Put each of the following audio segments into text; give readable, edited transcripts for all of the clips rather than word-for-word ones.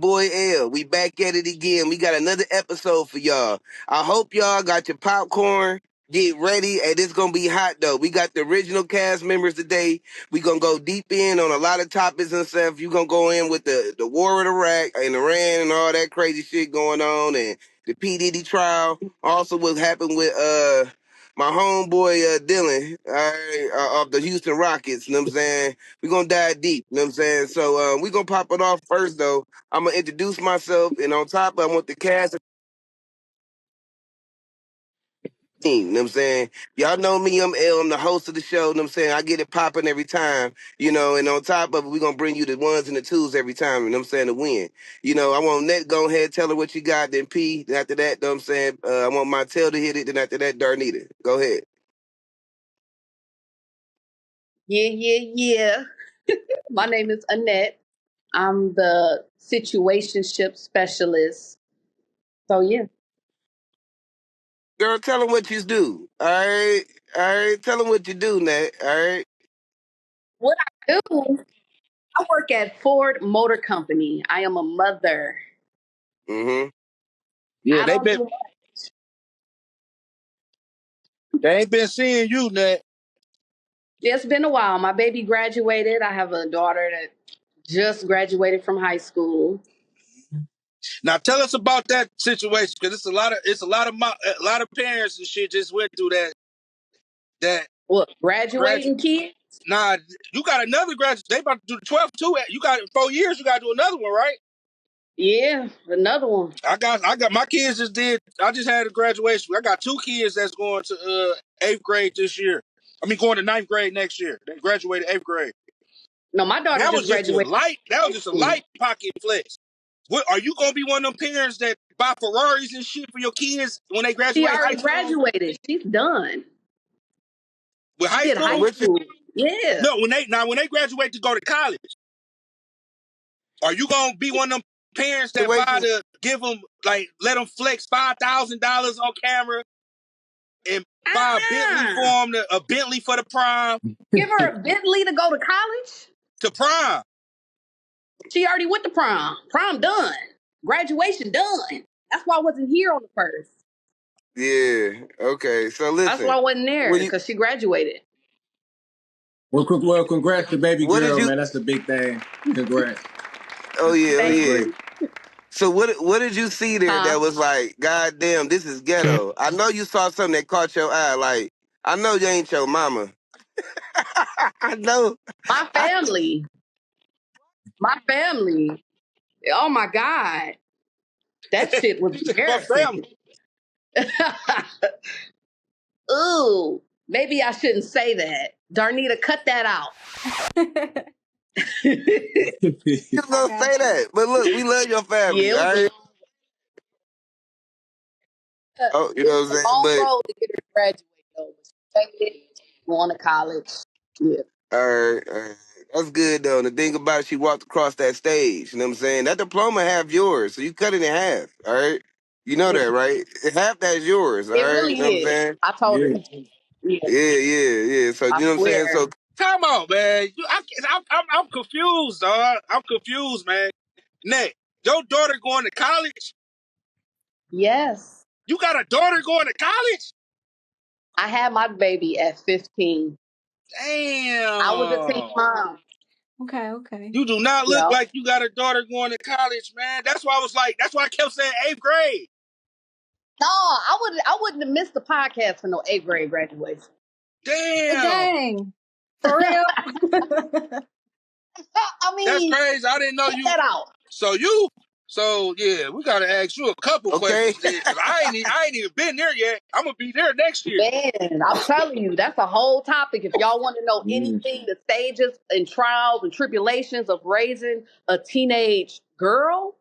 boy L. We back at it again. We got another episode for y'all. I hope y'all got your popcorn. Get ready, and it's gonna be hot though. We got the original cast members today. We gonna go deep in on a lot of topics and stuff. You gonna go in with the war in Iraq and Iran and all that crazy shit going on, and the P Diddy trial. Also, what happened with my homeboy Dillon, of the Houston Rockets. You know what I'm saying? We're gonna dive deep, you know what I'm saying? So we're gonna pop it off first though. I'm gonna introduce myself, and on top I want the cast team, you know what I'm saying? Y'all know me, I'm L, I'm the host of the show, you know what I'm saying? I get it popping every time, and on top of it, we're gonna bring you the ones and the twos every time, you know what I'm saying, to win. I want Net go ahead, tell her what you got, then P, then after that, you know what I'm saying? I want Montel to hit it, then after that, Darnita. Go ahead. Yeah. My name is Annette. I'm the situationship specialist. So yeah. Girl, tell them what you do. All right. Tell them what you do, Nat. All right. What I do, I work at Ford Motor Company. I am a mother. Mm-hmm. Yeah, I don't do they ain't been seeing you, Nat. It's been a while. My baby graduated. I have a daughter that just graduated from high school. Now tell us about that situation, because a lot of parents and shit just went through that What, graduating kids? Nah, you got another graduate. They about to do the 12th too. You got 4 years. You got to do another one, right? Yeah, another one. I got my kids just did. I just had a graduation. I got 2 kids that's going to 8th grade this year. I mean, going to 9th grade next year. They graduated 8th grade. No, my daughter That just was just a graduated light. That high was just a school. light pocket flex. What are you gonna be one of them parents that buy Ferraris and shit for your kids when they She graduate high already school? graduated. She's done. With She high did high school? school. Yeah. No, when they graduate to go to college, are you gonna be one of them parents that give them, like, let them flex $5,000 on camera and buy a Bentley for them, a Bentley for the prom? Give her a Bentley to go to college? To prom. She already went to prom. Prom done. Graduation done. That's why I wasn't here on the first. Yeah. Okay. So That's listen. why I wasn't there, because she graduated. Well, congrats to baby What did girl, you? man. That's the big thing. Congrats. Oh yeah. Oh That's Thank yeah. great. you. So what did you see there Huh? that was like, God damn, this is ghetto? I know you saw something that caught your eye. Like, I know you ain't your mama. I know. My I, family. My family. Oh my God. That shit was My embarrassing. family. Ooh. Maybe I shouldn't say that. Darnita, cut that out. you was gonna say that, but look, we love your family. Yeah, it All was right. Oh, you it know was what I'm a saying? long But road to get her to graduate, though. But she made it, going to college. Yeah. all right. That's good though. And the thing about it, she walked across that stage. You know what I'm saying? That diploma half yours, so you cut it in half. All right. You know that, right? Half that's yours. All It right. You really know what I'm is. saying? I told her. Yeah. Yeah, Yeah. So you I know what I'm saying? swear. So Come on, man. I'm confused, dog. I'm confused, man. Nick, your daughter going to college? Yes. You got a daughter going to college? I had my baby at 15. I was a teen Damn. mom. Okay. You do not look Yeah. like you got a daughter going to college, man. That's why I kept saying 8th grade. No, I wouldn't have missed the podcast for no 8th grade graduation. Damn. Dang. For real? I That's mean, crazy. I didn't know check you. that out. So yeah, we gotta ask you a couple okay. questions then, because I ain't even been there yet. I'm gonna be there next year. Man, I'm telling you, that's a whole topic. If y'all want to know Mm. anything, the stages and trials and tribulations of raising a teenage girl,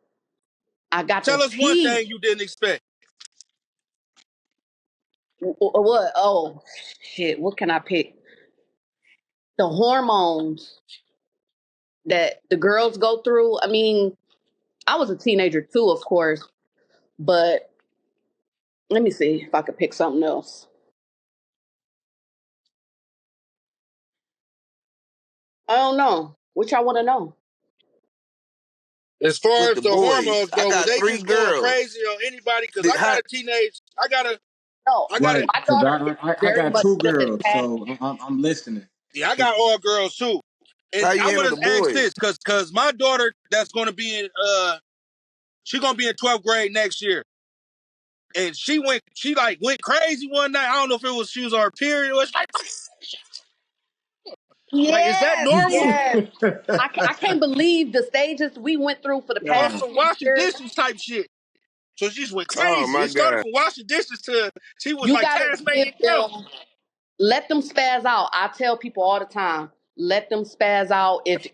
I got the Tell us one tea. thing you didn't expect. What? Oh, shit. What can I pick? The hormones that the girls go through. I mean, I was a teenager too, of course, but let me see if I could pick something else. I don't know. Which I want to know. As far with as the the boys. hormones I go, was got they 3 just going girls. crazy on anybody? Because I got How, a teenage. I got No, a. Right, my because daughter is I very got much 2 good girls, at so I'm listening. Yeah, I got all girls too. And how you I handle want the to ask boys? this, cause my daughter that's gonna be in she gonna be in 12th grade next year. And she went crazy one night. I don't know if it was she was on her period or it's like, is that Yes, normal? yes. I can't believe the stages we went through for the On past God. some 2 washing years. dishes type shit. So she just went Oh crazy. my It started God. from washing dishes to she was You like gotta give Tasmanian devil. them, let them spaz out. I tell people all the time, let them spaz out. If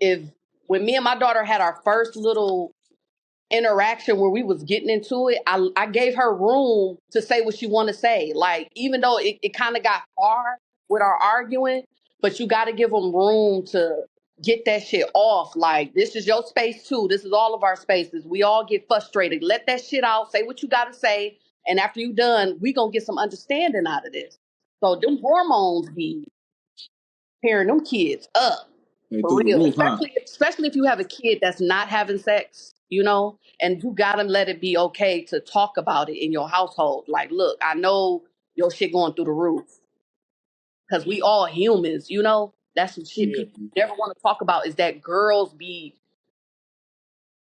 when me and my daughter had our first little interaction where we was getting into it, I gave her room to say what she want to say. Like, even though it kind of got hard with our arguing, but you got to give them room to get that shit off. Like, this is your space too. This is all of our spaces. We all get frustrated. Let that shit out. Say what you got to say. And after you done, we going to get some understanding out of this. So them hormones be tearing them kids up. They For through the real, roof, huh? especially if you have a kid that's not having sex, you know, and you gotta let it be okay to talk about it in your household. Like, look, I know your shit going through the roof because we all humans, you know. That's some shit Yeah. people never want to talk about. Is that girls be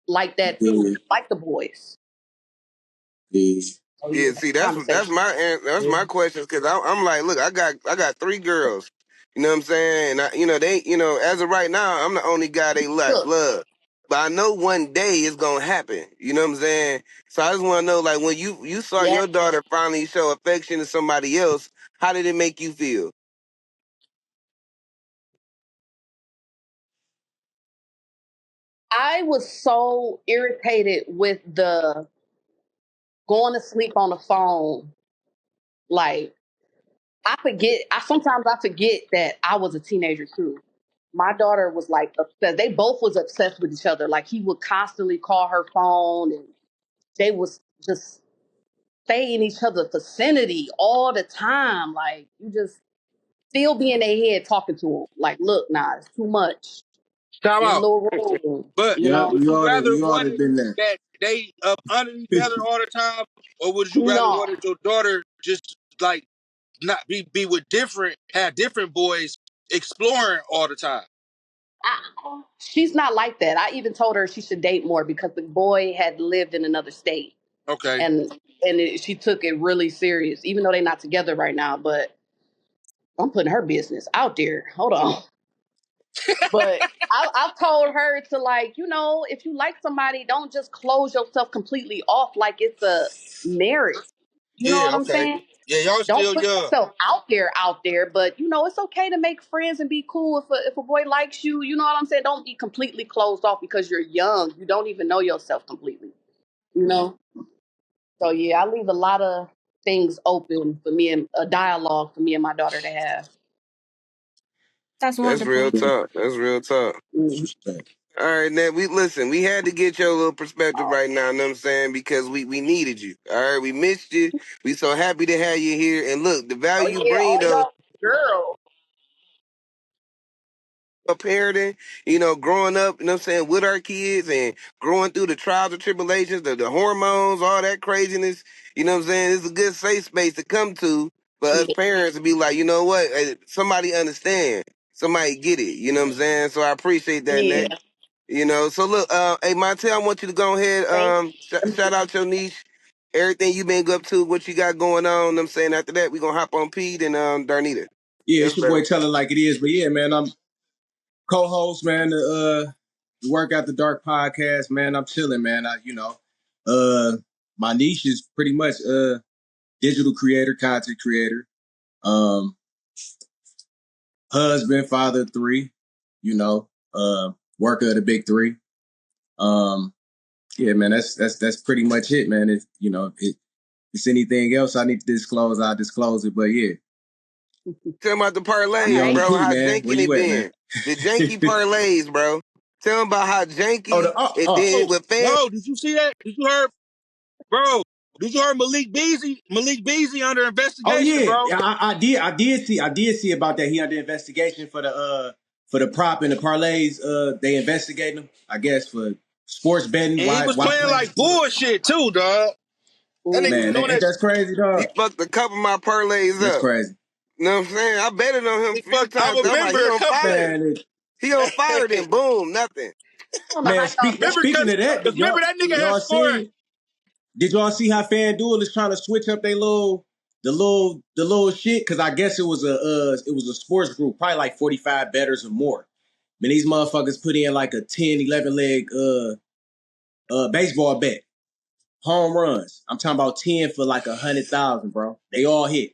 like that too, Yeah. like the boys. Yeah. So Yeah, yeah, see, conversation. that's my questions because I'm like, look, I got 3 girls. You know what I'm saying? And they, as of right now, I'm the only guy they Look, love. But I know one day it's gonna happen. You know what I'm saying? So I just want to know, like, when you saw yeah, your daughter finally show affection to somebody else, how did it make you feel? I was so irritated with the going to sleep on the phone. Like, I forget. I forget that I was a teenager too. My daughter was like obsessed. They both was obsessed with each other. Like, he would constantly call her phone, and they was just stay in each other's vicinity all the time. Like, you just still be in their head talking to them. Like, look, nah, it's too much. Time Get a out. little room. But You Yep, know? would you rather we oughta wanted been there. that they up under each other all the time, or would you rather No, wanted your daughter just like not be with have different boys exploring all the time? she's not like that. I even told her she should date more because the boy had lived in another state. Okay. and she took it really serious, even though they're not together right now. But I'm putting her business out there. Hold on. But I've told her to, like, if you like somebody, don't just close yourself completely off like it's a marriage. You know Yeah, what I'm okay. saying? Yeah, y'all Don't still put young. yourself out there. But it's okay to make friends and be cool if a boy likes you. You know what I'm saying? Don't be completely closed off because you're young. You don't even know yourself completely. You know. So yeah, I leave a lot of things open for me and a dialogue for me and my daughter to have. That's That's real wonderful. talk. That's real talk. Mhm. All right, Nat, we had to get your little perspective right now, you know what I'm saying? Because we needed you. All right, we missed you. We so happy to have you here. And look, the Oh value you yeah, bring all though, y'all girls. parenting, growing up, you know what I'm saying, with our kids and growing through the trials and tribulations, the hormones, all that craziness, you know what I'm saying? It's a good safe space to come to for us Yeah, parents to be like, you know what, somebody understand, somebody get it, you know what I'm saying? So I appreciate that, Nat. yeah. So look, hey Montel, I want you to go ahead, Thank shout out your niche, everything you been up to, what you got going on. You know what I'm saying, after that, we gonna hop on Pete and Darnita. Yeah, Yes, it's your sir. boy Tell It Like It Is. But yeah, man, I'm co-host, man, the Work After Dark podcast, man. I'm chilling, man. My niche is pretty much digital creator, content creator, um, husband, father of 3, worker of the big 3. Um, yeah, man, that's pretty much it, man. If it's anything else I need to disclose, I'll disclose it. But yeah, Tell them about the all we parlays, on the right. bro. P, How man. Where janky they you at, man? been? The janky parlays, bro. Tell them about how Oh, janky it did Oh, with fan. bro, did you see that? Did you hear, bro? Did you hear Malik Beasley? Malik Beasley under Oh investigation, yeah, bro. I did see about that. He under investigation for the prop and the parlays. They investigating him, I guess, for sports betting. And he was playing like bullshit too, dog. That nigga Man, was doing that. that's crazy, dog. He fucked a couple of my parlays That's up. crazy. You know what I'm saying? I betted on him a few times. I remember I'm like, he on fire. Man, He on fire, then boom, nothing. Speaking of that, remember that nigga had scored. Did y'all see how FanDuel is trying to switch up their the little shit? Because I guess it was a sports group, probably like 45 bettors or more. Man, these motherfuckers put in like a 10, 11 leg baseball bet. Home runs. I'm talking about 10 for like 100,000, bro. They all hit.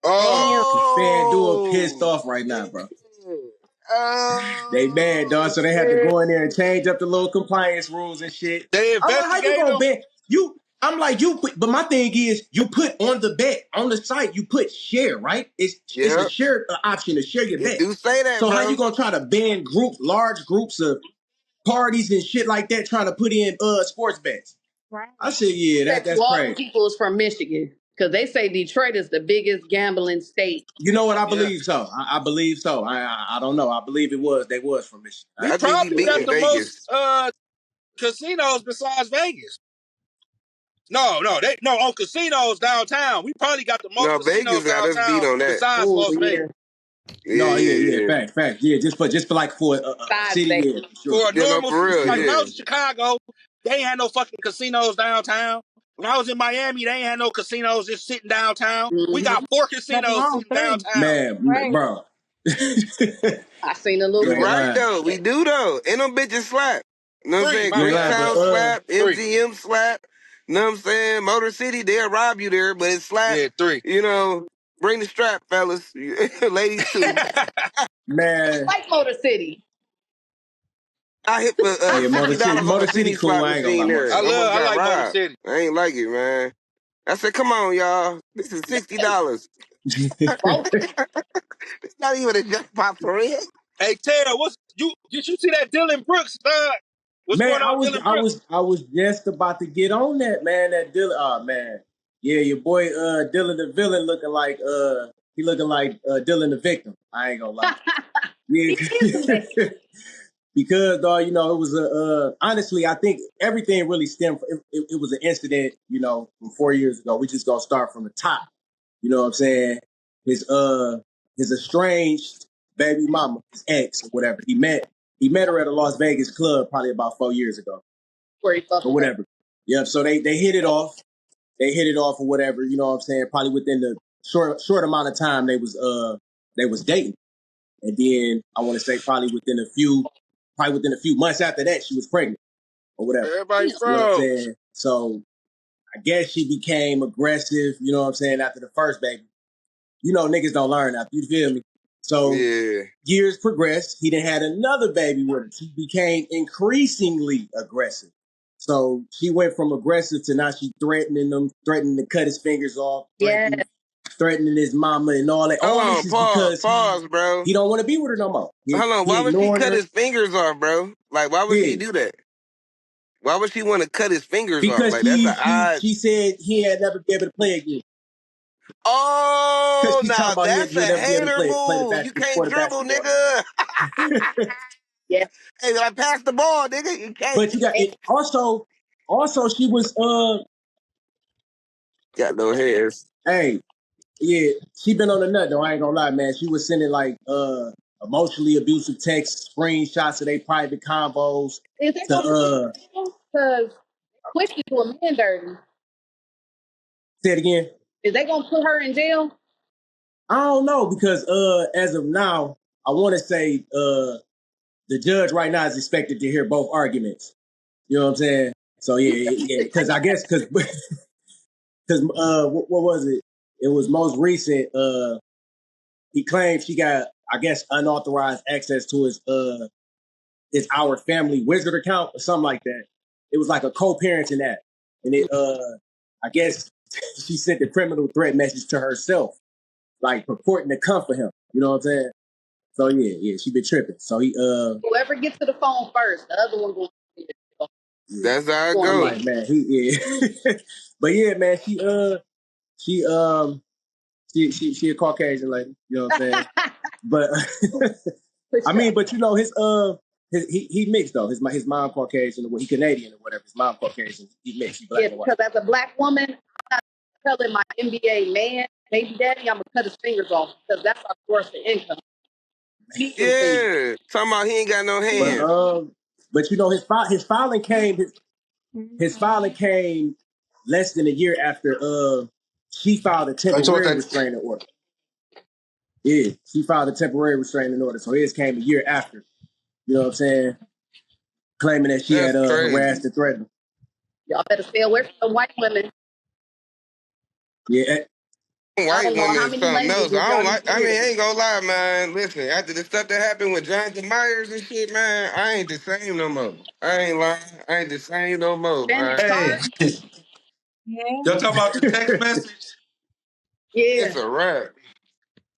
FanDuel pissed off right now, bro. They mad, dog. So they had to go in there and change up the little compliance rules and shit. They investigate how you gonna bet? I'm like, but my thing is, you put on the bet on the site, you put share, right? It's a share option to share your bet. Do say that, so bro. How you gonna try to ban large groups of parties and shit like that trying to put in sports bets? Right. I said, yeah, that's crazy. People is from Michigan because they say Detroit is the biggest gambling state. You know what? I believe so. I believe so. I don't know. I believe they was from Michigan. We probably got the most casinos besides Vegas. No, on casinos downtown. We probably got the most casinos Vegas got us beat on that. Besides Las Vegas. Fact. Yeah, just for like for a city, for a normal city. Like when I was in Chicago, they ain't had no fucking casinos downtown. When I was in Miami, they ain't had no casinos just sitting downtown. Mm-hmm. We got 4 casinos sitting downtown. Man, bro. I seen a little. You're right though. We do though. And them bitches slap. You know what I'm saying? Greentown slap, MGM slap. You know what I'm saying? Motor City, they'll rob you there, but it's slap. Yeah, 3. You know, bring the strap, fellas. Ladies too. Man. I like Motor City. I hit for Motor City cool. I ain't gonna lie. I like Motor City. I ain't like it, man. I said, come on, y'all. This is $60. It's not even a jackpot for real. Hey, Tara, did you see that Dillon Brooks? What's going on with Dillon Brooks? I was just about to get on that, man. That Dillon, oh man, yeah, your boy Dillon the villain looking like Dillon the victim. I ain't gonna lie. Yeah, because dog, you know, it was honestly, I think everything really stemmed from it was an incident, you know, from 4 years ago. We just gonna start from the top. You know what I'm saying? His estranged baby mama, his ex or whatever. He met her at a Las Vegas club probably about 4 years ago. Or whatever. Yep. So they hit it off. They hit it off or whatever. You know what I'm saying? Probably within the short amount of time they was dating, and then I want to say probably within a few months after that she was pregnant or whatever. Everybody froze. You know what I'm saying? So I guess she became aggressive. You know what I'm saying? After the first baby. You know, niggas don't learn after, you feel me? So years progressed. He done had another baby with her. She became increasingly aggressive. So she went from aggressive to now she threatening to cut his fingers off, threatening his mama and all that. All this is because bro. He don't want to be with her no more. Hold on, why would she cut his fingers off, bro? Like, why would she do that? Why would she want to cut his fingers off? Like, that's an odd... She said he had never been able to play again. Oh, now that's a hater move. You can't dribble, nigga. Yeah. Hey, I passed the ball, nigga. You can't. But you got it. Also, she was got no hairs. Hey, yeah, she been on the nut though. I ain't gonna lie, man. She was sending like emotionally abusive texts, screenshots of their private combos. Is that because quick to do a man dirty? Say it again. Is they gonna put her in jail? I don't know because as of now, I want to say the judge right now is expected to hear both arguments. You know what I'm saying? So yeah, because I guess because what was it? It was most recent. He claimed she got, I guess, unauthorized access to his Our Family Wizard account or something like that. It was like a co-parenting app, and it I guess she sent the criminal threat message to herself, like purporting to come for him. You know what I'm saying? So yeah, she been tripping. So he whoever gets to the phone first, the other one will. That's how it goes. Like, man, but yeah, man, she a Caucasian lady. You know what I'm saying? But I mean, but you know his he mixed though. His mom Caucasian, or he Canadian or whatever. His mom Caucasian. He mixed. He black and white. Because as a black woman, I'm not telling my NBA man, baby daddy, I'm gonna cut his fingers off because that's our source of income. Yeah, talking about he ain't got no hands. But you know his filing came less than a year after she filed a temporary restraining order. Yeah, she filed a temporary restraining order, so his came a year after. You know what I'm saying? Claiming that she had harassed and threatened. Y'all better stay away from the white women. Yeah. White women is something else. I don't like. I mean, I ain't gonna lie, man. Listen, after the stuff that happened with Jonathan Myers and shit, man, I ain't the same no more. I ain't lying. I ain't the same no more, man. Hey, y'all talking about the text message? Yeah, it's a wrap.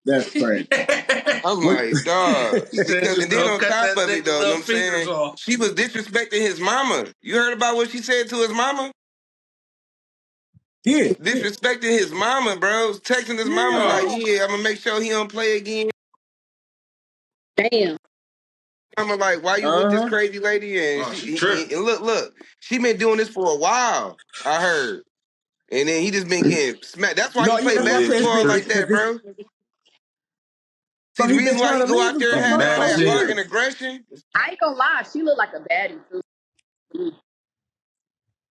That's crazy. I'm like, dog. Because, and then on top of it, though, you know what I'm saying? Off. She was disrespecting his mama. You heard about what she said to his mama? Yeah. Disrespecting his mama, bro. Texting his mama like, yeah, I'm gonna make sure he don't play again. Damn. Mama like, why you with this crazy lady? And and look, she been doing this for a while, I heard. And then he just been getting smacked. That's why he play basketball like that, bro. See, the reason why he go out there and have all that heart and aggression. I ain't gonna lie, she look like a baddie too.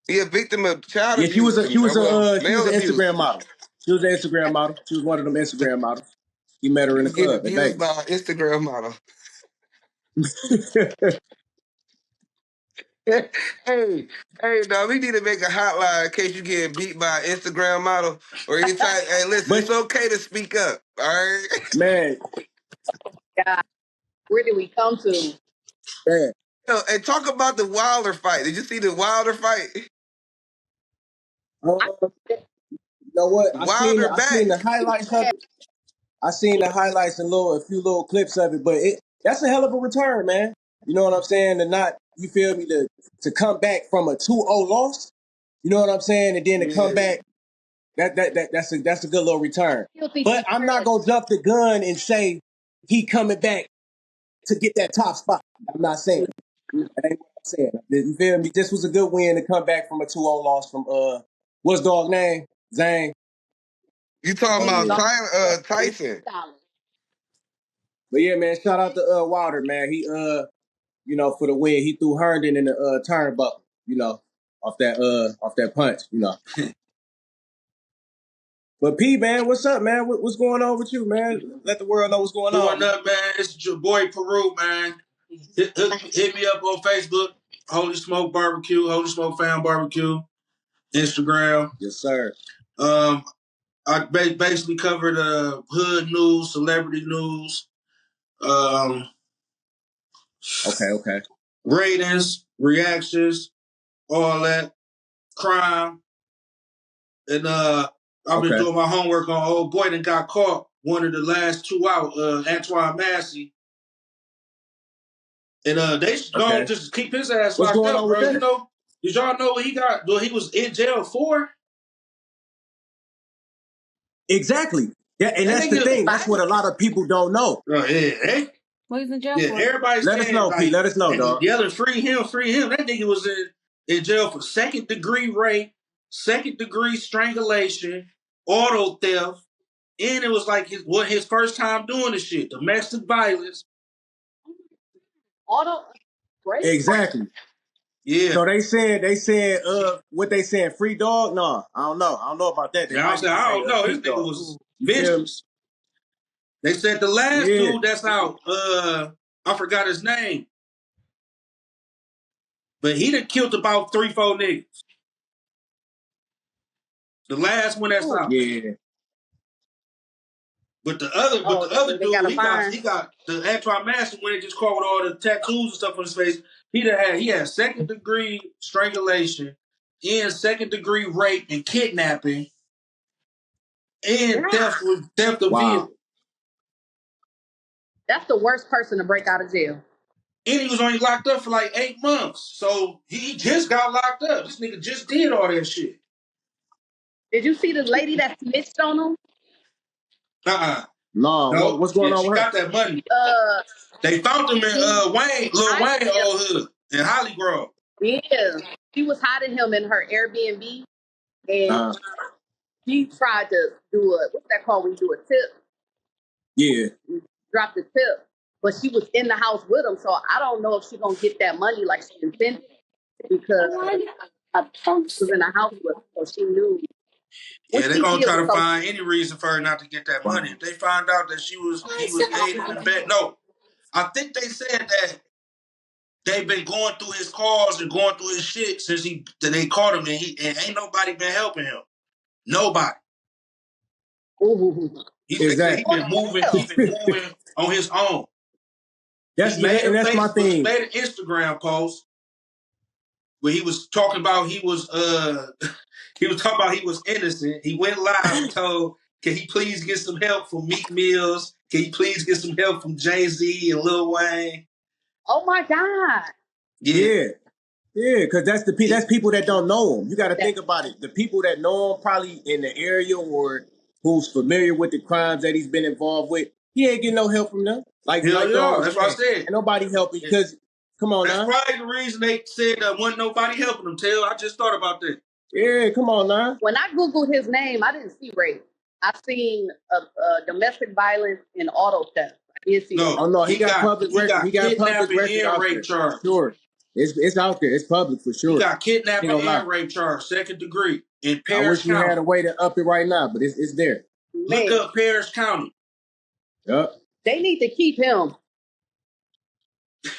He a victim of child abuse. She was an abuse. Instagram model. She was an Instagram model. She was one of them Instagram models. He met her in the club. He was by an Instagram model. hey, dog, we need to make a hotline in case you getting beat by an Instagram model. Or you type, hey, listen, it's okay to speak up, all right? Man. God, where did we come to? Man. Yo, and talk about the Wilder fight. Did you see the Wilder fight? You know what? I seen the highlights of it. I seen the highlights and a few little clips of it, but that's a hell of a return, man. You know what I'm saying? You feel me, to come back from a 2-0 loss. You know what I'm saying? And then to come back, that's a good little return. But I'm not gonna jump the gun and say he coming back to get that top spot. I'm not saying that. That ain't what I'm saying. You feel me? This was a good win to come back from a 2-0 loss from what's dog name? Zane. You talking about Tyson? But yeah, man, shout out to Wilder, man. He you know, for the win, he threw Herndon in the turnbuckle, you know, off that punch, you know. But P, man, what's up, man? What's going on with you, man? Let the world know what's going on. Up, man. It's your boy Peru, man. Hit me up on Facebook, Holy Smoke Barbecue, Holy Smoke Fan Barbecue, Instagram. Yes, sir. I basically covered hood news, celebrity news, okay, ratings, reactions, all that, crime, and I've been doing my homework on old boy that got caught. One of the last two out, Antoine Massey. And they should go just keep his ass locked up, bro. You know, did y'all know what he got? Well, he was in jail for? Exactly. Yeah, and that's the thing. That's what a lot of people don't know. What he's in jail for? Everybody's let us know, Pete. Let us know, dog. Yelling, free him, free him. That nigga was in jail for second-degree rape, second-degree strangulation, auto theft, and it was like his first time doing the shit. Domestic violence. Auto rape? Exactly. Yeah. So they said, what they saying, free dog? No, I don't know. I don't know about that. I don't know. This nigga was vicious. They said the last dude that's out, I forgot his name. But he done killed about 3-4 niggas. The last one that's out. Yeah. But the other dude, he got the Antoine Massey when they just caught with all the tattoos and stuff on his face. He had second-degree strangulation and second-degree rape and kidnapping and theft of vehicle. That's the worst person to break out of jail. And he was only locked up for like 8 months. So he just got locked up. This nigga just did all that shit. Did you see the lady that snitched on him? No, No, what's going on she with her? got that money. Uh, They found him in Lil hiding Wayne him. old hood in Holly Grove. Yeah, she was hiding him in her Airbnb, and Uh, she tried to do what's that called when you do a tip? yeah. Drop the tip, but she was in the house with him, so I don't know if she's gonna get that money like she intended because she was in the house with him, so she knew what Yeah, they're she gonna did try was to so. find any reason for her not to get that money. Wow. If they find out that he was aiding and abetting. No, I think they said that they've been going through his calls and going through his shit since they caught him, and ain't nobody been helping him. Nobody. Ooh. They said he Exactly. been moving. He been moving on his own. That's and that's my He thing. made an Instagram post where he was talking about he was talking about he was innocent. He went live and told, "Can he please get some help from Meek Mills? Can he please get some help from Jay-Z and Lil Wayne?" Oh my God. Yeah. Yeah. Yeah, because that's people that don't know him. You got to That, think about it. The people that know him probably in the area or who's familiar with the crimes that he's been involved with, he ain't getting no help from them. Hell Like dog yeah. was That's what I saying, said. and nobody helping because come on That's now, probably the reason they said that wasn't nobody helping him. Tell, I just thought about that. yeah, come on now. when I Googled his name, I didn't see rape. I seen domestic violence and auto theft. I did see those. No, Oh no, he got public he record. He got got public kidnapping record and out rape there for charge. sure. It's out there. It's public for He sure. got Ain't kidnapping gonna lie. and rape charge, second degree in I Paris wish we County. had a way to up it right now, but it's there. Look Man, up Paris County. Yep. they need to keep him.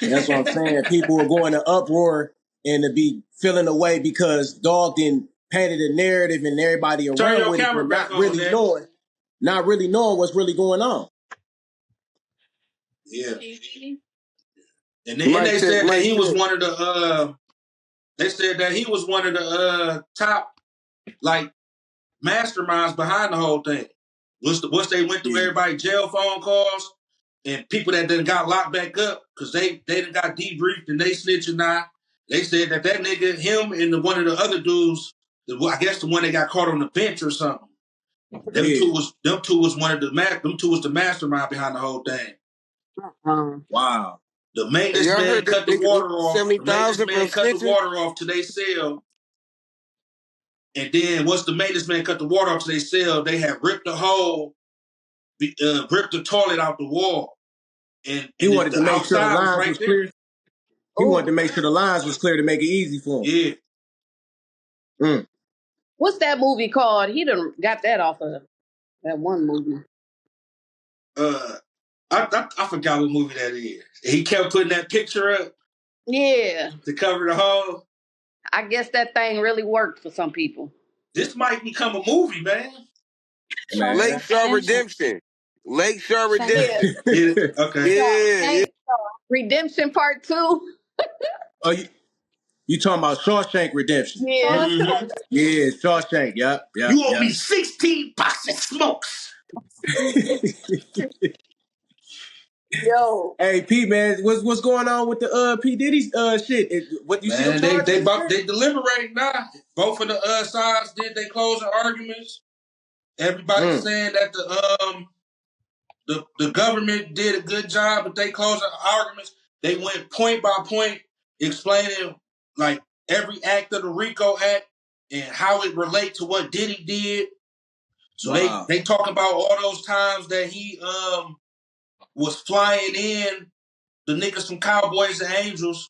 And that's what I'm saying. People are going to uproar and to be feeling away because dog then painted a narrative and everybody Turn around your with it, camera but back on, Nick. not really knowing what's really going on. Yeah. And they said that he was one of the they said that he was one of the top like masterminds behind the whole thing. Once they went through everybody jail phone calls and people that then got locked back up because they done got debriefed and they snitching now. They said that nigga, him and one of the other dudes, I guess the one that got caught on the bench or something. Them two was one of the them two was the mastermind behind the whole thing. Wow. The maintenance man cut the water off. The maintenance man cut the snitching? water off to their cell. And then once the maintenance man cut the water off to their cell, they had ripped the hole, ripped the toilet out the wall. And He wanted to make sure the outside lines right was there. clear. He wanted to make sure the lines was clear to make it easy for him. Yeah. What's that movie called? He done got that off of that one movie. I forgot what movie that is. He kept putting that picture up. Yeah. To cover the hole. I guess that thing really worked for some people. This might become a movie, man. Lakeshore Redemption. Lakeshore Redemption. Yeah. Okay. Yeah. Redemption Part 2. Oh, you talking about Shawshank Redemption? Yeah. Mm-hmm. Yeah, Shawshank. Yep. You owe me 16 boxes of smokes. Yo. Hey, P, man, what's going on with the P Diddy's shit? What you see them charges? They deliberating now. Both of the sides did they closing arguments. Everybody's saying that the government did a good job, but they closing arguments. They went point by point explaining like every act of the RICO Act and how it relates to what Diddy did. So they talk about all those times that he was flying in the niggas from Cowboys and Angels.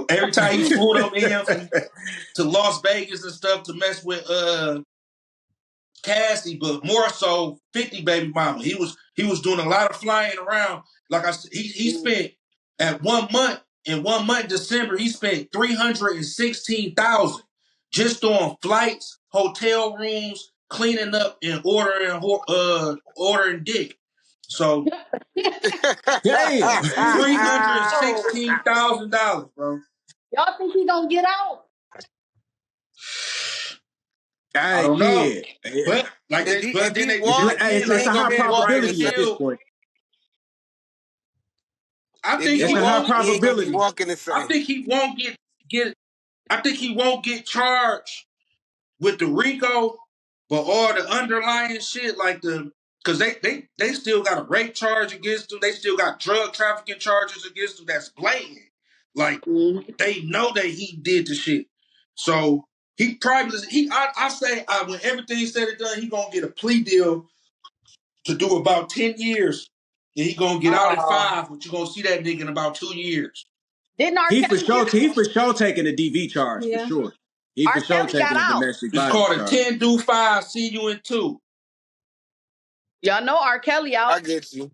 Every time he flew them in to Las Vegas and stuff to mess with Cassie, but more so 50 baby mama. He was doing a lot of flying around. Like I said, he spent at 1 month in 1 month December he spent $316,000 just on flights, hotel rooms, cleaning up, and ordering dick. So damn, $316,000, bro. Y'all think he gonna get out? I don't know. But it's a high probability at this point. I think it's a high probability. I think he won't get. I think he won't get charged with the RICO, but all the underlying shit like the Because they still got a rape charge against them. They still got drug trafficking charges against them that's blatant. Like, they know that he did the shit. So he probably, I say, when everything's said and done, he gonna get a plea deal to do about 10 years. And he gonna get out at 5, but you gonna see that nigga in about 2 years. Didn't R. He for Kelly sure taking a DV charge, for sure. He for R. sure Kelly got taking a out. domestic It's violence called a charge. 10 do 5, see you in 2. Y'all know R. Kelly out. I get you.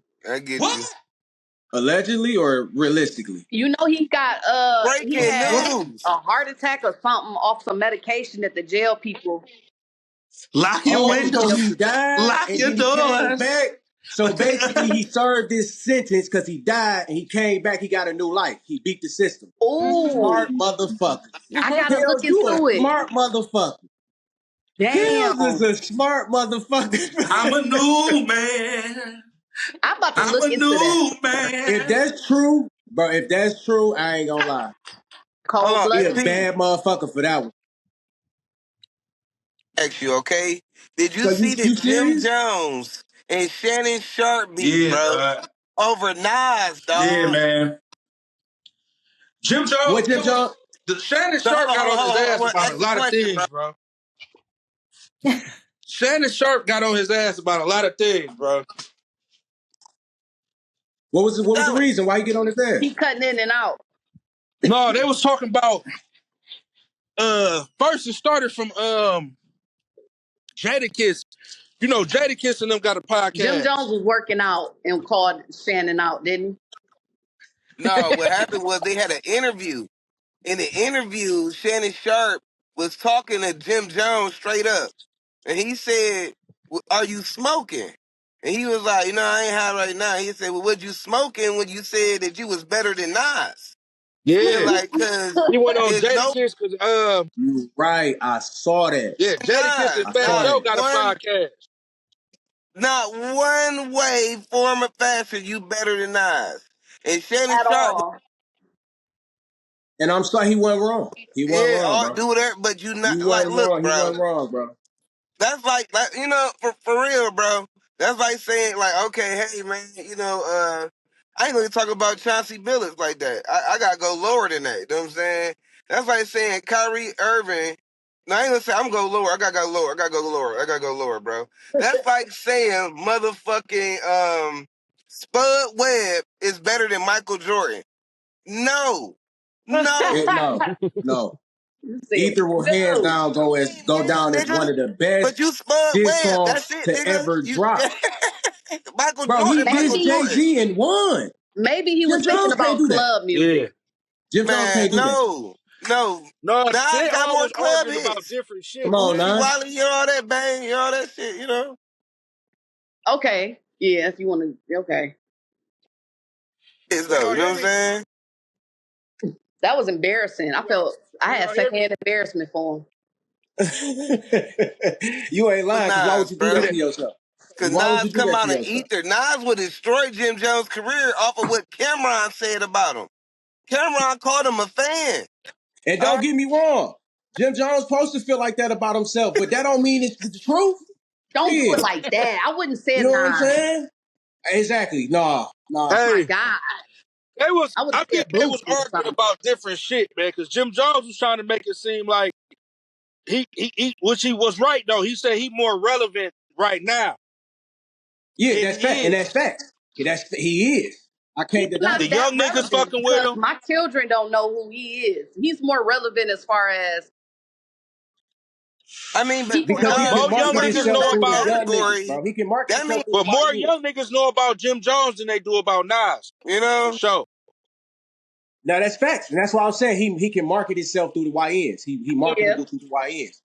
What? Allegedly or realistically? You know he got he Breaking had news. a heart attack or something off some medication that the jail people. Lock your So windows. he died Lock and your then he came doors. back. So basically he served this sentence because he died and he came back, he got a new life. He beat the system. Ooh. Smart motherfucker. I gotta Hills, look you a into it. smart motherfucker. Damn. Hills is a smart motherfucker. I'm a new man. I'm about to I'm look a into that. new man. If that's true, bro, if that's true, I ain't gonna lie. Cold Hold on, He a blooded. bad motherfucker for that one. ask you, okay? Did you So see the you Jim serious? Jones and Shannon Sharp beef, Yeah, bro? Over Nas, dog. Yeah, man. Jim Jones. What Jim Jones? Shannon So, Sharp got on his ass hold on. about a Ask the lot of question, things, bro. Shannon Sharp got on his ass about a lot of things, bro. What was the Tell him. reason why you get on his ass? He cutting in and out. No, they was talking about first it started from Jadakiss. You know, Jadakiss and them got a podcast. Jim Jones was working out and called Shannon out, didn't he? No, what happened was they had an interview. In the interview, Shannon Sharp was talking to Jim Jones straight up. And he said, are you smoking? And he was like, I ain't high right now. He said, well, what you smoking when you said that you was better than Nas? Yeah. Like, because he went on there's no... Jadakiss because You right, I saw that. yeah, Jadakiss and Fat Joe got a podcast. Not one way, form, or fashion you better than Nas. And Shannon At Sharp... all. And I'm sorry, he wasn't wrong. He wasn't wrong, bro. Do whatever, but you not... You Like, wasn't look, wrong. bro. He wasn't wrong, bro. That's like for real, bro. That's like saying, like, okay, hey, man, I ain't gonna talk about Chauncey Billups like that. I gotta go lower than that. You know what I'm saying? That's like saying Kyrie Irving. No, I ain't gonna say I'm gonna go lower. I gotta go lower. I gotta go lower, bro. That's like saying motherfucking Spud Webb is better than Michael Jordan. No. No. Ether will hands down go down as one of the best But you Spud diss Webb. songs That's it, to nigga. ever drop. Michael Bro, Jordan. he dissed Jay-Z and won. Maybe he Jim was thinking Jones can't about do that. club music. Jim Jones can't do that. No. No, Nas they got more always club arguing about hits. different shit. Come on, Gucci, Nas. Wally, you hear all that bang, you hear all that shit, Okay. Yeah, if you want to. Okay. It's though, you know what I'm saying? That was embarrassing. I had secondhand embarrassment for him. You ain't lying, because why would you do that to yourself? Because Why would you Nas do come that out to of yourself? ether. Nas would destroy Jim Jones' career off of what Cameron said about him. Cameron called him a fan. And don't get me wrong, Jim Jones supposed to feel like that about himself, but that don't mean it's the truth. Don't do it like that. I wouldn't say You know what I'm Nas. saying? Exactly. Nah. Oh my God. I think they was arguing about different shit, man, because Jim Jones was trying to make it seem like he which he was right though. He said he more relevant right now. Yeah, that's fact. And that's fact. He is. I can't deny the young niggas fucking with him. My children don't know who he is. He's more relevant as far as I mean, but because he can market himself through the young niggas, bro. He can market himself through but more young niggas know about Jim Jones than they do about Nas. You know? For sure. Now that's facts. And that's why I'm saying he can market himself through the YNs. He marketable through the YNs.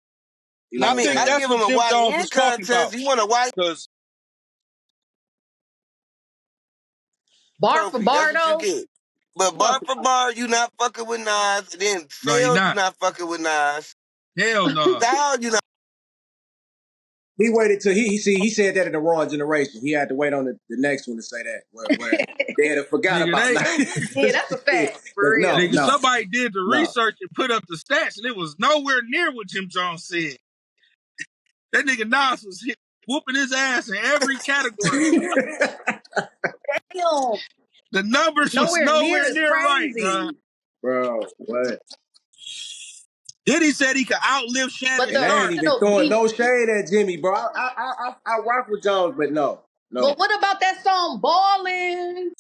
You know I mean, I give him a YN contest. You want a YN? Because bar for bar though. But bar for bar, you not fucking with Nas. And then sales, you not fucking with Nas. Hell no. Style, you not. He waited till he said that in the wrong generation. He had to wait on the next one to say that. Where they had forgot about that. Yeah, that's a fact. For real. Nigga, somebody did the research and put up the stats, and it was nowhere near what Jim Jones said. That nigga Nas was whooping his ass in every category. Damn. The numbers was Nowhere near nowhere is near right, crazy. Bro, what? Then he said he could outlive Shannon But the And I ain't Sharp. even original throwing beat. no shade at Jimmy, bro. I rock with Jones, but no. But what about that song Ballin'?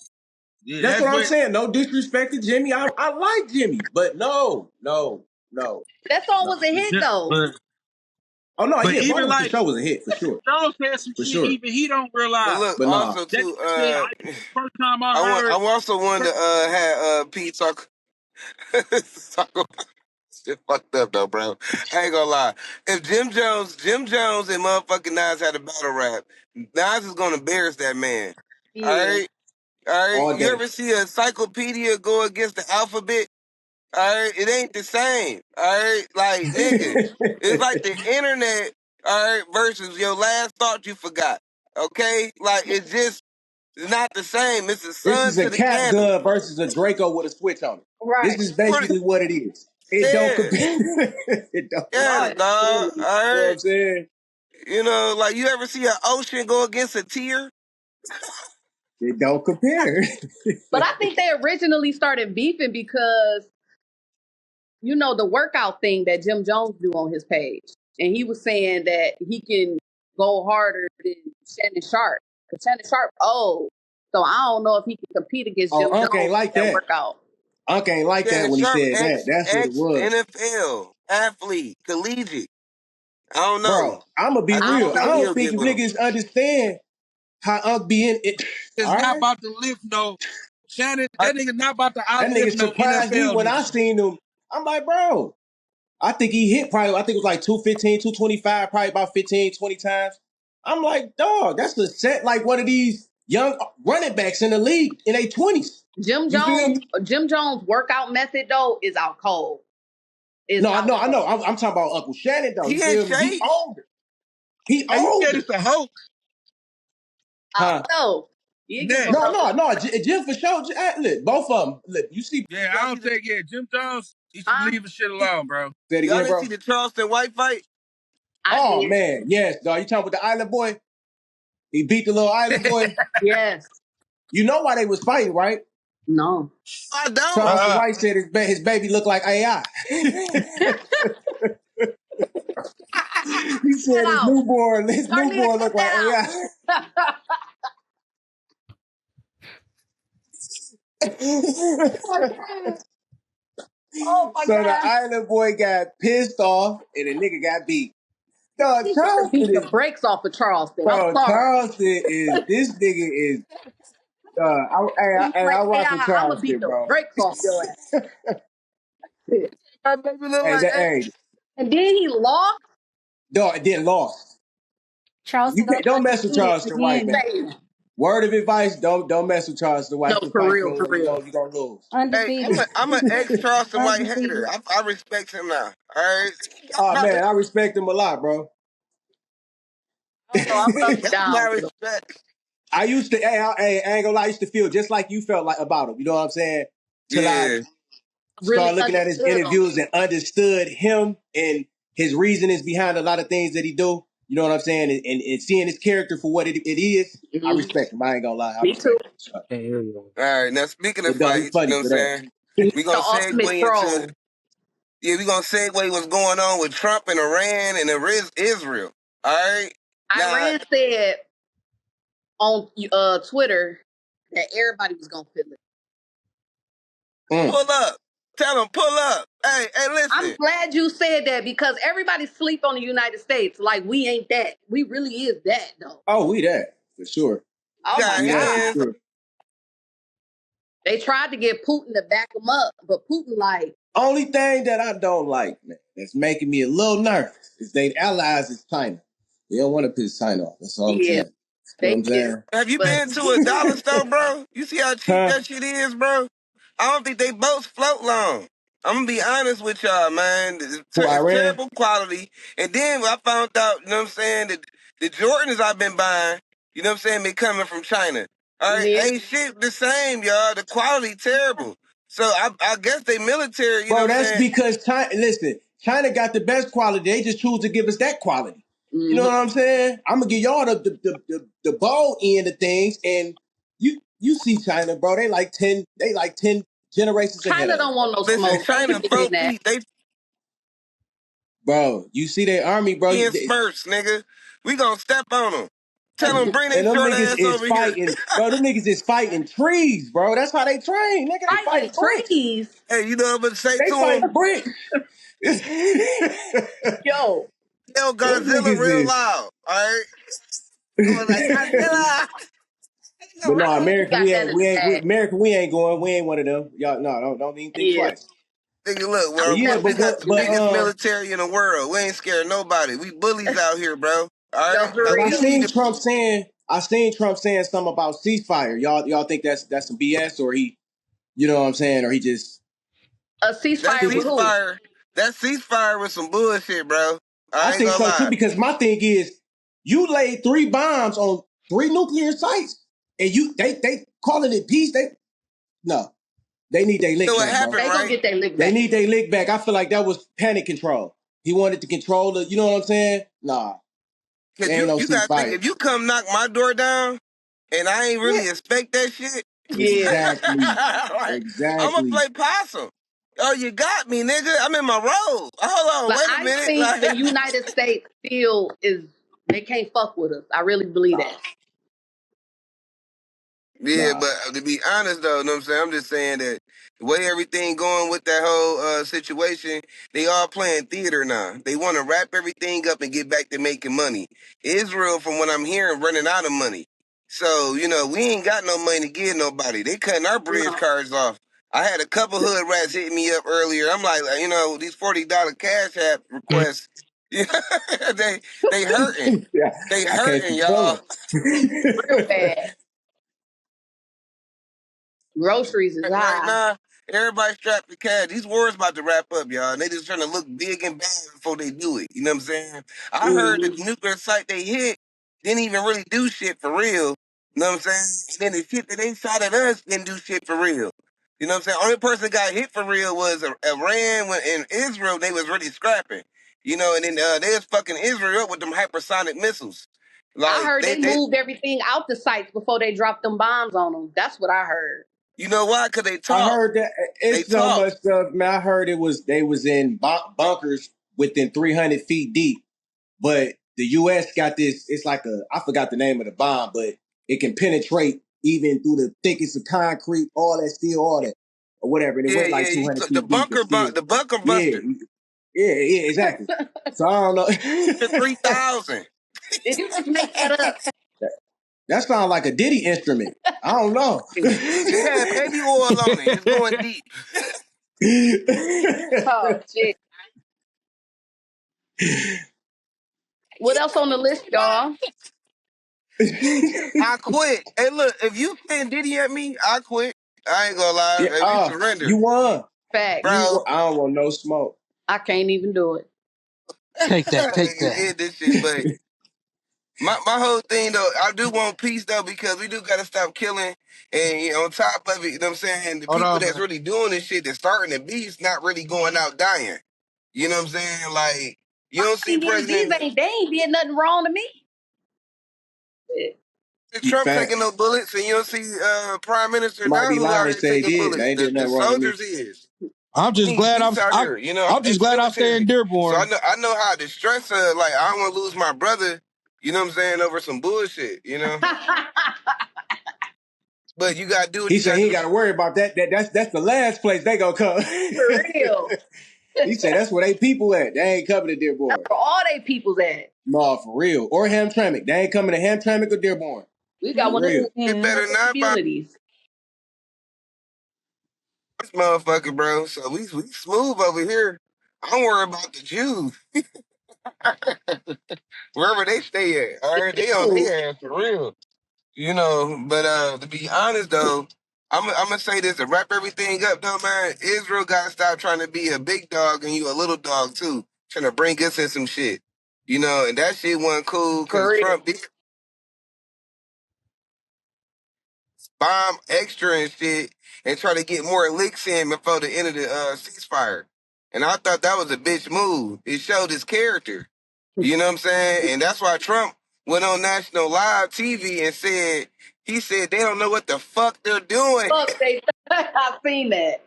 Yeah, That's that's what I'm what. saying. No disrespect to Jimmy. I like Jimmy, but no. That song was a hit though. But Oh no, but yeah, even Ballin' for like sure was a hit for sure, Jones said some for shit sure. even he don't But realize. look, But nah, also That too, nigga said the first time I I heard also wanted to have Pete talk. talk about shit fucked up though, bro. I ain't gonna lie. If Jim Jones and motherfucking Nas had a battle rap, Nas is gonna embarrass that man. All Yeah. right, all right. all You day. ever see a encyclopedia go against the alphabet? All right, it ain't the same. All right, like nigga, it's like the internet. All right, versus your last thought you forgot. Okay, like it's just not the same. It's the This sun is a to the cap candle. gun versus a Draco with a switch on it. This Right. is basically what it is. It don't Yeah, compare. It don't. yeah, No, dog. All clearly. You know what right. I'm saying? You know, like you ever see an ocean go against a tear? It don't compare. But I think they originally started beefing because the workout thing that Jim Jones do on his page, and he was saying that he can go harder than Shannon Sharp. But Shannon Sharp, so I don't know if he can compete against Oh, Jim Unc ain't Jones with like that that. workout. Unc ain't like that Shannon when he Sharp, said that. That's what it ex was. NFL athlete, collegiate. I don't know. Bro, I'm gonna be I I real. don't think I know don't he'll either. think give if him. niggas understand how Unc be in it. is All not right? about to lift no Shannon. I, That nigga not about to That nigga outlive no surprised me NFL when I nigga. seen him. I'm like, bro, I think he hit probably, I think it was like 215, 225, probably about 15, 20 times. I'm like, dog, that's a set like one of these young running backs in the league in their 20s. Jim You feel Jones, me? Jim Jones workout method though is out cold. Is No, I out know, I cold. know. I'm talking about Uncle Shannon though. You he ain't feel me? He shaped. older. He Hey, you said older. it's a hoax. I Huh? don't know. You give him a Next. No. Jim for sure. Look, both of them. Look, you see, Yeah, I Y'all see don't the think Jim Jones, he should huh? leave his shit alone, bro. say it y'all again, didn't bro. see the Charleston White fight? I Oh did. man, yes, dog. You talking about the Island boy? He beat the little Island boy. Yes. You know why they was fighting, right? No. I don't. Charleston Uh-uh. White said his baby looked like AI. He Cut said that out. his Carlita, newborn cut looked like that AI. out. Oh my So the god. Island boy got pissed off and the nigga got beat. Dog, He should have Charleston beat the is brakes off of Charleston. I'm bro, sorry. Charleston is this nigga is He's I like, hey, rock with I'm gonna beat Charleston, the bro. brakes off your ass. That baby look Hey, like And then he lost. dog, then lost. You Charleston, can't don't don't fucking mess with do this Charleston White, again. man. Insane. Word of advice, don't mess with Charleston White. No, Can for fight real, you, for real. you gonna lose. hey, Undefeated. I'm an ex Charleston White hater. Undefeated. I respect him now. All right, Oh y'all man, I respect him a lot, bro. Oh, I love him down not for the respect. I used to, I ain't gonna lie, I used to feel just like you felt like about him. You know what I'm saying? Till I Yeah. really started looking at his understood him. interviews and understood him and his reasonings behind a lot of things that he do. You know what I'm saying? And seeing his character for what it is, I Mhm. respect him. I ain't gonna lie, I Me too. respect him. So, All right. Now speaking of but dog, he fights, you funny know what I'm for that. saying? He's We the gonna ultimate segue into troll. we gonna segue what's going on with Trump and Iran and Israel. All right. Now Iran said on Twitter that everybody was gonna feel it. Mm. pull up. Tell them pull up. Hey, I'm listen. glad you said that because everybody sleep on the United States like we ain't that. We really is that though. Oh, we that for sure. Oh my Got We that for God. hands. sure. They tried to get Putin to back them up, but Putin like, Only thing that I don't like, man, that's making me a little nervous is they allies is China. They don't want to piss China off. That's all I'm yeah, saying. You know what they I'm is. saying? Have you But been to a dollar store, bro? You see how cheap Huh? that shit is, bro? I don't think they boats float long. I'm gonna be honest with y'all, man. Who, It's Iran? terrible quality. And then I found out, you know what I'm saying, that the Jordans I've been buying, you know what I'm saying, been coming from China. All right, yeah, ain't shit the same, y'all. The quality terrible. So I guess they military, you know Bro, what I'm that's saying? because China, listen, China got the best quality. They just choose to give us that quality. You know Mm-hmm. what I'm saying? I'm gonna give y'all the ball end of things, and you see China, bro. They like ten generations ahead China of us, don't want no Listen, smoke. Don't China be saying pro that. peace. They bro. You see their army, bro. in Smurfs, nigga. We gonna step on them. Tell them bring they And them short niggas ass is over here. fighting, bro. Them niggas is fighting trees, bro. That's how they train, nigga. They Fighting fight bricks. trees. Hey, you know what I'm gonna say They to fight them? bricks. Them Yo, Tell Godzilla niggas real is. loud. All right. I was like, Godzilla. But no, I think you America, got that in the bag. America, we ain't going. We ain't one of them. Y'all, no, don't even think Yeah, twice. Nigga, look, I But bro, think yeah, that's we but enough got what, the for but you. biggest military in the world. We ain't scared of nobody. We bullies out here, bro. All Yo, right. for but Like, I we real. need seen to. Trump saying something about ceasefire. Y'all think that's some BS, or he, you know what I'm saying, or he just A That ceasefire with thinking. who? ceasefire, that ceasefire was some bullshit, bro. I I ain't think gonna so too lie. because my thing is, you laid 3 bombs on 3 nuclear sites, and they calling it peace. They no, they need their So lick what back, bro. happened, They gonna right? get their lick They back. need their lick back. I feel like that was panic control. He wanted to control the. You know what I'm saying? Nah, Cause there ain't no you gotta think, ceasefire. if you come knock my door down and I ain't Yeah, really expect that shit, Yeah. exactly, like, I'm gonna exactly. play possum. Oh, you got me, nigga. I'm in my role. Hold on, But wait a I minute. think Like, the United States still is they can't fuck with us. I really believe Nah, that. yeah, nah. but to be honest though, you know what I'm saying? I'm just saying that the way everything going with that whole situation, they all playing theater now. They want to wrap everything up and get back to making money. Israel, from what I'm hearing, running out of money. So, we ain't got no money to give nobody. They cutting our bridge No. cards off. I had a couple hood rats hitting me up earlier. I'm like, these $40 cash app requests, they they hurting. Yeah, They I can't hurting, control y'all. them. Real bad. Groceries is Right high. now, everybody strapped to cash. These wars about to wrap up, y'all. And they just trying to look big and bad before they do it. You know what I'm saying? I heard that Mm-hmm. the nuclear site they hit didn't even really do shit for real. You know what I'm saying? And then the shit that they shot at us didn't do shit for real. You know what I'm saying? Only person that got hit for real was Iran. When in Israel, they was really scrapping. And then they was fucking Israel up with them hypersonic missiles. I Like heard they, they they moved everything out the sites before they dropped them bombs on them. That's what I heard. you know why? Because they I talk. heard that They it's so talk. much stuff, man. I heard they was in bunkers within 300 feet deep, but the U.S. got this. It's like I forgot the name of the bomb, but it can penetrate even through the thickest of concrete, all that steel, all that, or whatever. And it Yeah, went like yeah. 200 The feet deep, but still, the bunker yeah, buster. yeah, exactly. So I don't know. The 3,000. Did you just make that up? That sounds like a Diddy instrument. I don't know. It had baby oil on it. It's going deep. Oh shit. What else on the list, y'all? I quit. Hey, look, if you can't Diddy at me, I quit. I ain't gonna lie. Yeah, If you surrender, you won. Facts. bro, I don't want no smoke. I can't even do it. Take that. Take niggas that. end this shit. But my whole thing though, I do want peace though because we do gotta stop killing. And on top of it, you know what I'm saying? The Hold people on, that's man. really doing this shit, that's starting the beast, not really going out dying. You know what I'm saying? Like you My don't see thing is, these President ain't they ain't did nothing wrong to me. Trump taking Facts. no bullets, and you don't see Prime Minister Somebody now be who lying out and here say they taking did. They bullets. ain't The did the nothing wrong to me. soldiers is. I'm We just need glad peace out here. I'm just It's glad I stay military. in So I Dearborn. know how the stress like I don't want to lose my brother, you know what I'm saying, over some bullshit. But you gotta do what He you said gotta he do. ain't got to worry about that. That's the last place they gonna come. For real. He said that's where they people at. They ain't coming to That's Dearborn. where all they people's at. No, for real. Or Hamtramck. They ain't coming to Hamtramck or Dearborn. We got For one of real. the It Yeah. better perfect not buy communities. this motherfucker, bro. So we smooth over here. I don't worry about the Jews. Wherever they stay at. All right, they on Ooh, their ass for real. But to be honest though, I'm gonna say this to wrap everything up though, man. Israel gotta stop trying to be a big dog and you a little dog too, trying to bring us in some shit. And that shit wasn't cool for because real. Trump did bomb extra and shit and try to get more licks in before the end of the ceasefire. And I thought that was a bitch move. It showed his character. You know what I'm saying? And that's why Trump went on national live TV and he said they don't know what the fuck they're doing. Fuck, I've seen that.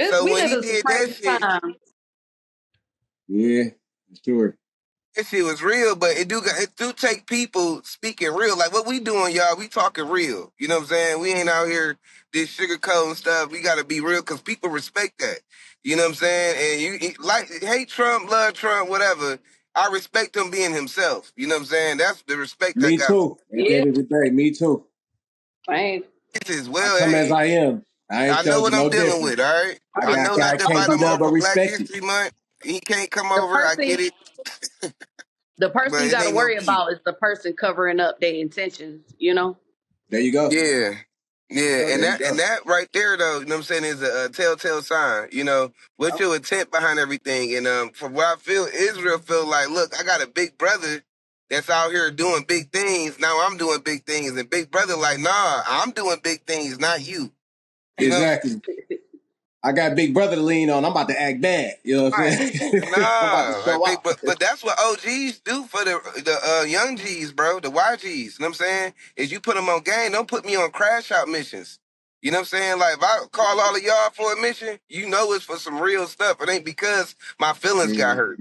So We when live he in some did that crazy shit, times. Yeah, sure. that shit was real, but it do take people speaking real. Like what we doing, y'all, we talking real. You know what I'm saying? We ain't out here this sugarcoat and stuff. We gotta be real because people respect that. You know what I'm saying? And like hate Trump, love Trump, whatever. I respect him being himself. You know what I'm saying? That's the respect I Me got. too. At the Yeah, end of the day, me too. man. It's as I well. come as Hey, I am. I ain't I know chose what no I'm dealing different. with. All right. I I just know feel like nothing Can't about do the nothing month but for Black respect it. History Month. He can't come the over. I person get it, the person but you it got to ain't no worry beef. about is the person covering up their intentions. You know. There you go. Yeah. Yeah, So, and There you that go. and that right there though, you know what I'm saying, is a telltale sign. You know, what's your intent behind everything? And from what I feel, Israel feel like, look, I got a big brother that's out here doing big things. Now I'm doing big things, and big brother like, nah, I'm doing big things, not you. You know, Exactly. I got big brother to lean on. I'm about to act bad. You know what I'm right. saying? I'm about to nah, like show big, up. but that's what OGs do for the young G's, bro, the YGs. You know what I'm saying? Is you put them on game, don't put me on crash out missions. You know what I'm saying? Like if I call all of y'all for a mission, you know it's for some real stuff. It ain't because my feelings got hurt.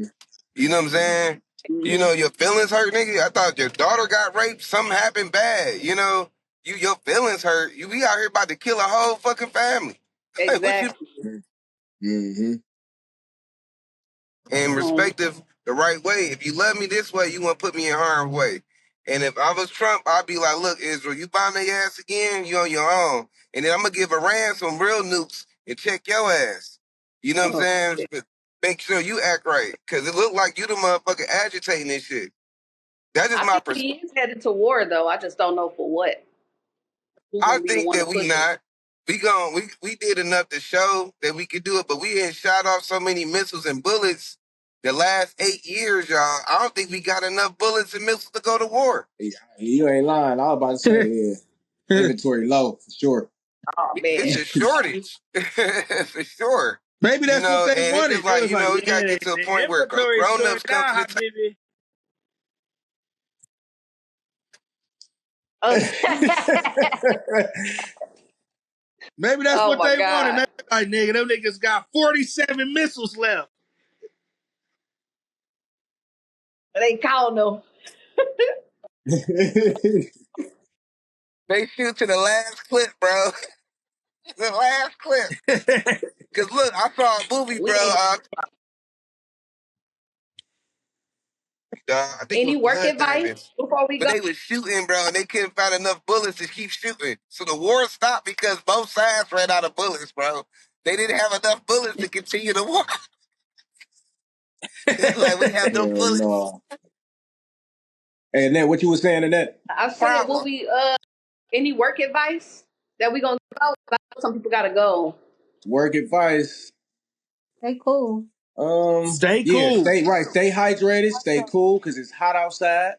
You know what I'm saying? You Mhm. know your feelings hurt, nigga. I thought your daughter got raped. Something happened bad. You know, your feelings hurt. We out here about to kill a whole fucking family. Like, what you Exactly. Mm-hmm. and respective the right way. If you love me this way, you want to put me in harm's way. And if I was Trump, I'd be like, look, Israel, you buying their ass again, you on your own. And then I'm going to give Iran some real nukes and check your ass. You know what I'm Oh, saying? shit. But make sure you act right. Because it look like you the motherfucker agitating this shit. That's just I my think perspective. he is headed to war, though. I just don't know for what. Who's I gonna be the think one to that we push it? not. We did enough to show that we could do it, but we had shot off so many missiles and bullets the last 8 years, y'all. I don't think we got enough bullets and missiles to go to war. You ain't lying. I was about to say, yeah. Inventory low, for sure. Oh It's man. a shortage, for sure. Maybe You that's what know, they and it's just wanted. They like, was like, we got to yeah, get to a the point where inventory is short grown-ups come to the now, table. baby. Oh, Maybe that's oh what my they wanted. god. They like, nigga, them niggas got 47 missiles left. They calling them. They shoot to the last clip, bro. The last clip. Because, look, I saw a movie, We bro. ain't I think it was any work Blood advice Diamonds. before we But go? they was shooting, bro, and they couldn't find enough bullets to keep shooting. So the war stopped because both sides ran out of bullets, bro. They didn't have enough bullets to continue the war. Like, we have no Hell bullets. no. Hey, Annette, what you was saying, Annette? I said, will Problem. we any work advice that we gonna go? Some people gotta go. Work advice. They cool. Stay Yeah, cool. stay hydrated, stay cool, because it's hot outside.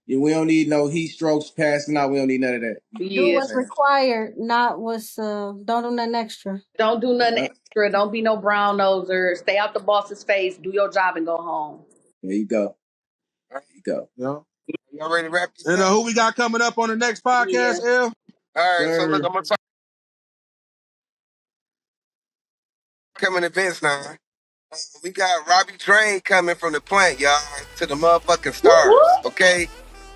Yeah, we don't need no heat strokes passing out. We don't need none of that. Do Yeah. what's required, not what's don't do nothing extra. Don't do nothing Yeah, extra. Don't be no brown noser. Stay out the boss's face. Do your job and go home. there you go. All There you go. You y'all ready to wrap this know up? who we got coming up on the next Yeah. podcast, L? All right, so look, Sir. I'm going to talk coming events now. We got Robbie Train coming from the plant, y'all, to the motherfucking Whoop, stars, whoop. okay?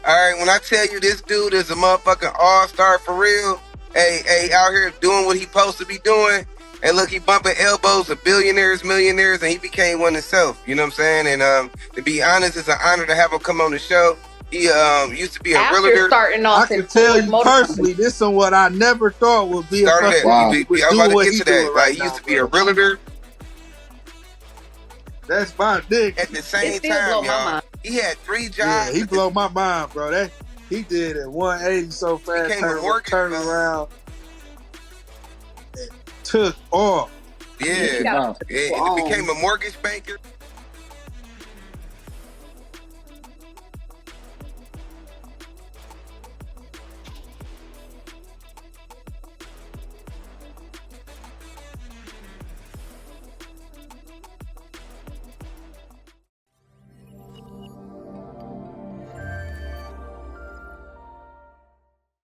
All right, when I tell you this dude is a motherfucking all-star for real, hey, out here doing what he supposed to be doing, and look, he bumping elbows of billionaires, millionaires, and he became one himself, you know what I'm saying? And to be honest, it's an honor to have him come on the show. He used to be a After realtor, starting I off in can tell Ford you Motor Company. personally, this is what I never thought would be a started fucking at, Wow. would I was do about to what get he to that, doing like, right he used now, to be a bro. realtor. That's my At nigga. the It same still time, blow my y'all, mind. he had 3 Yeah, jobs he at the blow my mind, bro. That he did it 180 so fast, became a mortgage turn around, and took off. Yeah, he yeah, got Wow. other people and it became on. a mortgage banker.